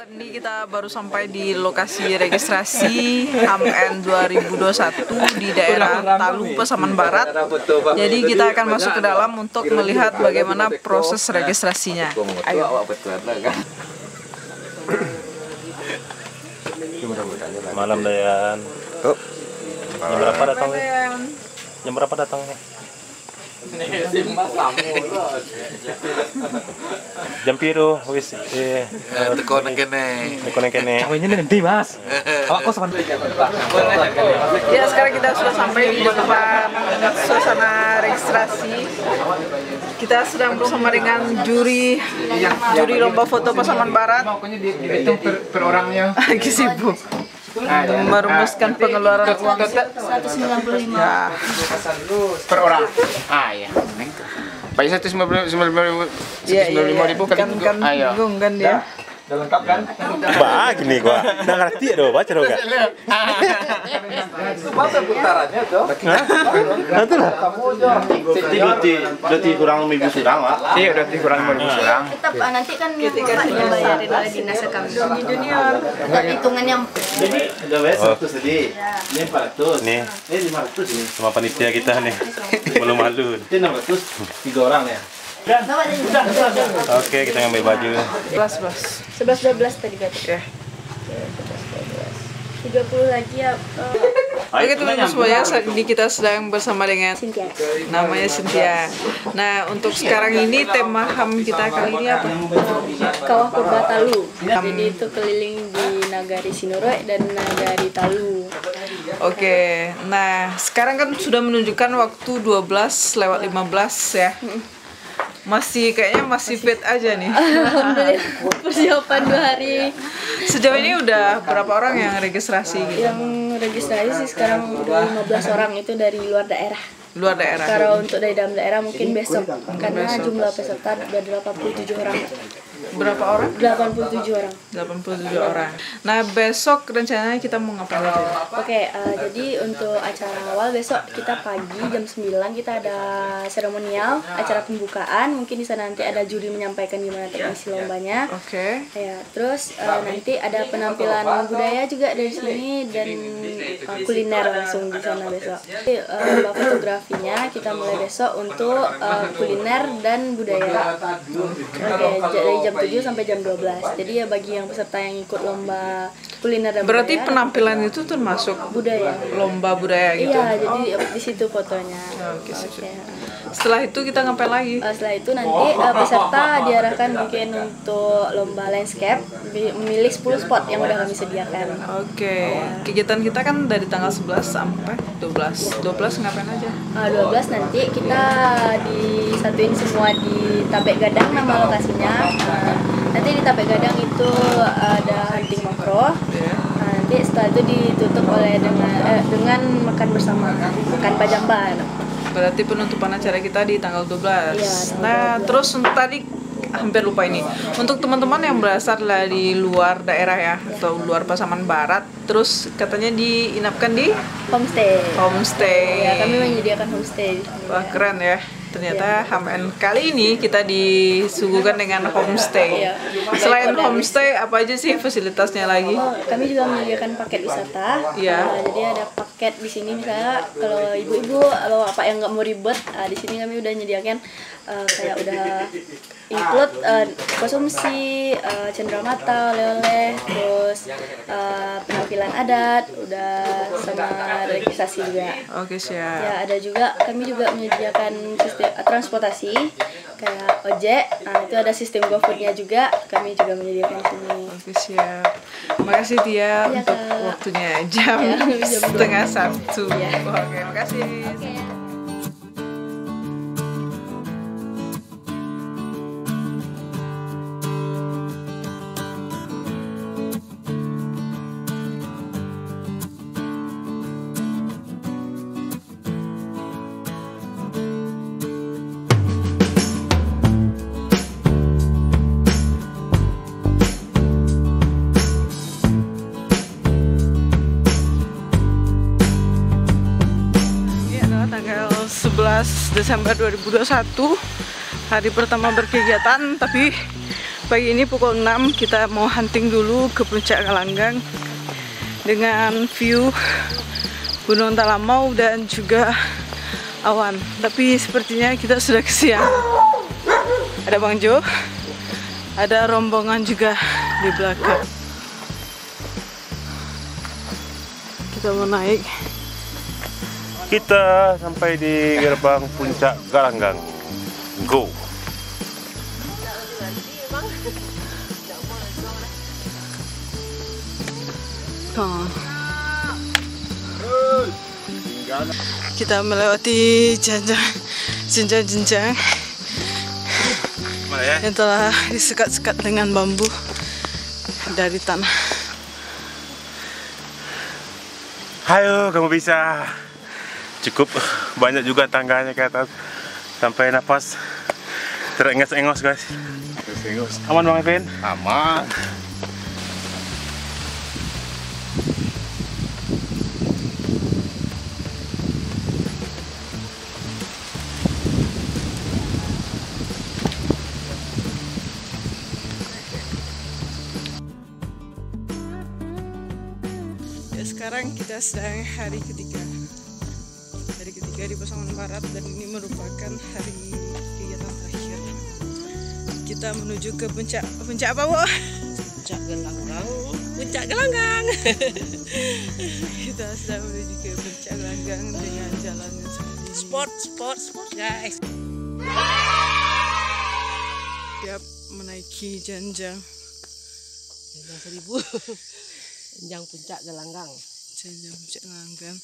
Saat ini kita baru sampai di lokasi registrasi HAMN 2021 di daerah Talu, Pasaman Barat. Jadi kita akan masuk ke dalam untuk melihat bagaimana proses registrasinya. Ayo. Malam Dayan. Jam berapa datangnya? Jam berapa datangnya? Jam piro wis teko nang kene. Kawinnya nanti Mas. Awak kos sampean. Ya, sekarang kita sudah sampai di depan suasana registrasi. Kita sedang bersama dengan juri lomba foto Pasaman Barat. Dihitung per orangnya. Lagi sibuk merumuskan pengeluaran uang 195 ya. Per orang. Iya. Pak 195.000 kan bingung kan dia. Udah lengkap kan? Bah, gini gua. Nggak ngerti do, baca do enggak? Itu masa putarannya tuh. Nanti lah. Berarti kurang 1.000 surang, Pak. Iya, udah kurang 1.000 surang. tetap nanti kan bapaknya bayarin oleh dinas kami junior tetap hitungannya Jadi udah wes 100 tadi. Ini 400. Nih. Ini 500 ini. Sama panitia kita nih. Malu-malu. Ini 600 3 orang ya. Oke, kita ngambil baju. 11-12 tadi berarti Ya. 30 lagi ya. Oke teman-teman semuanya, saat ini kita sedang bersama dengan Cynthia. namanya Cynthia. Nah, untuk sekarang ini tema HAM kita kali ini apa? Kawah Purba Talu. Jadi itu keliling di Nagari Sinoroy dan Nagari Talu. Oke, nah sekarang kan sudah menunjukkan waktu 12:15 ya. Kayaknya masih fit aja nih. Alhamdulillah persiapan 2 hari. Sejauh ini udah berapa orang yang registrasi gitu? Yang registrasi sih sekarang udah 15 orang, itu dari luar daerah. Luar daerah. Kalau untuk dari dalam daerah mungkin besok, karena jumlah peserta udah 87 orang. Berapa orang? 87 orang. 87 orang. Nah, besok rencananya kita mau ngapain aja? Oke, jadi untuk acara awal besok kita pagi jam 9 kita ada seremonial, acara pembukaan. Mungkin di sana nanti ada juri menyampaikan gimana teknisi lombanya. Oke. Ya, terus nanti ada penampilan budaya juga dari sini dan kuliner langsung di sana besok. Jadi, lomba fotografinya kita mulai besok untuk kuliner dan budaya. Oke, dari jam 7 sampai jam 12. Jadi ya bagi yang peserta yang ikut lomba kuliner dan Berarti budaya, penampilan itu termasuk budaya. lomba budaya gitu? Iya, jadi di situ fotonya. Oke, sip. Oke. Setelah itu kita ngapain lagi? Setelah itu nanti peserta diarahkan mungkin untuk lomba landscape, memilih 10 spot yang udah kami sediakan. Oke. Kegiatan kita kan dari tanggal 11 sampai 12. 12 ngapain aja? 12 nanti kita disatuin semua di Tapek Gadang, nama lokasinya. Nanti di Tapek Gadang itu ada hunting makro. Ya. Nanti setelah itu ditutup oleh dengan makan bersama, makan pajamban. Berarti penutupan acara kita di tanggal 12. Iya, tanggal Nah, 12. terus tadi hampir lupa ini. Untuk teman-teman yang berasal dari luar daerah ya, atau luar Pasaman Barat, terus katanya diinapkan di homestay. Ya, kami menyediakan homestay. Wah, keren ya. Ternyata HAMN kali ini kita disuguhkan dengan homestay. Iya. Selain homestay, apa aja sih fasilitasnya lagi? Kami juga menyediakan paket wisata. Iya. Jadi ada paket di sini misalnya kalau ibu-ibu atau apa yang nggak mau ribet, di sini kami udah menyediakan kayak udah include konsumsi, cenderamata, oleh-oleh, terus penampilan adat, udah sama registrasi juga. Oke, siap. Ya, ada juga kami juga menyediakan sistem transportasi kayak ojek. Nah, itu ada sistem GoFood-nya juga. Kami juga menyediakan di sini. Oke, siap. Makasih Tia Iya, untuk Kak. waktunya jam Ya, jam 12:30. Iya. Oke, makasih. Oke. Tanggal 11 Desember 2021, hari pertama berkegiatan, tapi Pagi ini pukul 6 kita mau hunting dulu ke Puncak Galanggang dengan view Gunung Talamau dan juga awan. Tapi sepertinya kita sudah kesiangan. Ada Bang Jo, ada rombongan juga di belakang. Kita mau naik. Kita sampai di gerbang Puncak Galanggang. Go! Kita melewati jenjang-jenjang yang telah disekat-sekat dengan bambu dari tanah. Ayo, kamu bisa. Cukup banyak juga tangganya ke atas. Sampai nafas terengos-engos, guys. Aman Bang Evin? Aman. Ya, sekarang kita sedang hari ketiga di Pasaman Barat dan ini merupakan hari kegiatan terakhir. Kita menuju ke puncak apa, Bu? Puncak Galanggang. Kita sedang menuju ke Puncak Galanggang dengan jalan yang seperti sport guys. Siap menaiki jenjang 1000 jenjang Puncak Galanggang. Jenjang Puncak Galanggang.